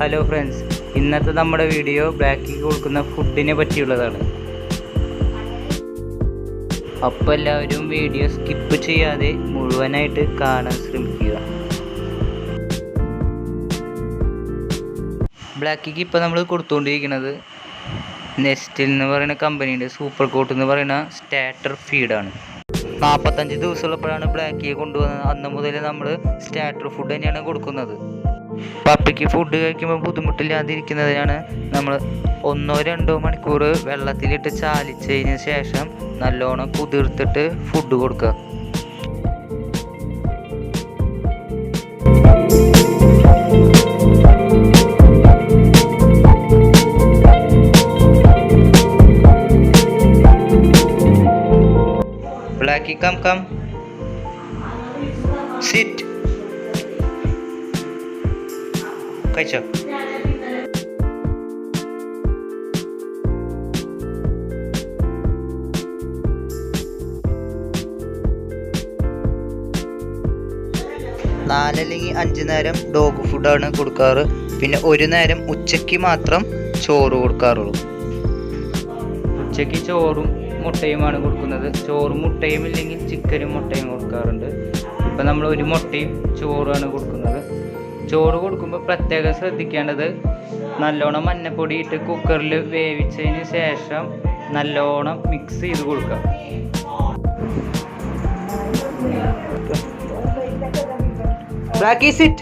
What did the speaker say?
Hello friends, ഇന്നത്തെ നമ്മുടെ video ബ്ലാക്കിക്ക് കൊടുക്കുന്ന ഫുഡിനെ പറ്റിയുള്ളതാണ്. അപ്പോൾ എല്ലാവരും വീഡിയോ സ്കിപ്പ് ചെയ്യാതെ മുഴുവനായിട്ട് കാണാൻ ശ്രമിക്കുക. ബ്ലാക്കിക്ക് ഇപ്പോൾ നമ്മൾ കൊടുത്തുകൊണ്ടിരിക്കുന്നത് നെസ്റ്റിൽ എന്ന് പറയുന്ന കമ്പനിയുടെ സൂപ്പർ കോട്ട് എന്ന് പറയുന്ന സ്റ്റാർട്ടർ ഫീഡാണ്. 45 ദിവസമുള്ളപ്പോഴാണ് ബ്ലാക്കിയെ കൊണ്ടുവന്നത്. അന്ന് മുതൽ നമ്മൾ സ്റ്റാർട്ടർ ഫുഡ് തന്നെയാണ് കൊടുക്കുന്നത്. പപ്പിക്ക് ഫുഡ് കഴിക്കുമ്പോൾ ബുദ്ധിമുട്ടില്ലാതിരിക്കുന്നതിനാണ് നമ്മൾ 1-2 മണിക്കൂർ വെള്ളത്തിലിട്ട് ചാലിച്ചതിന് ശേഷം നല്ലോണം കുതിർത്തിട്ട് ഫുഡ് കൊടുക്കുക. Blackie, come. Sit. കഴിച്ചോ? അല്ലെങ്കിൽ 5 നേരം ഡോഗ് ഫുഡാണ് കൊടുക്കാറ്. പിന്നെ ഒരു നേരം ഉച്ചയ്ക്ക് മാത്രം ചോറ് കൊടുക്കാറുള്ളൂ. ഉച്ചയ്ക്ക് ചോറും മുട്ടയുമാണ് കൊടുക്കുന്നത്. ചോറും മുട്ടയും ഇല്ലെങ്കിൽ ചിക്കനും മുട്ടയും കൊടുക്കാറുണ്ട്. ഇപ്പം നമ്മൾ ഒരു മുട്ടയും ചോറുമാണ് കൊടുക്കുന്നത്. ചോറ് കൊടുക്കുമ്പോൾ പ്രത്യേകം ശ്രദ്ധിക്കേണ്ടത്, നല്ലോണം മഞ്ഞപ്പൊടി ഇട്ട് കുക്കറിൽ വേവിച്ചതിന് ശേഷം നല്ലോണം മിക്സ് ചെയ്ത് കൊടുക്കുക. Blackie, sit.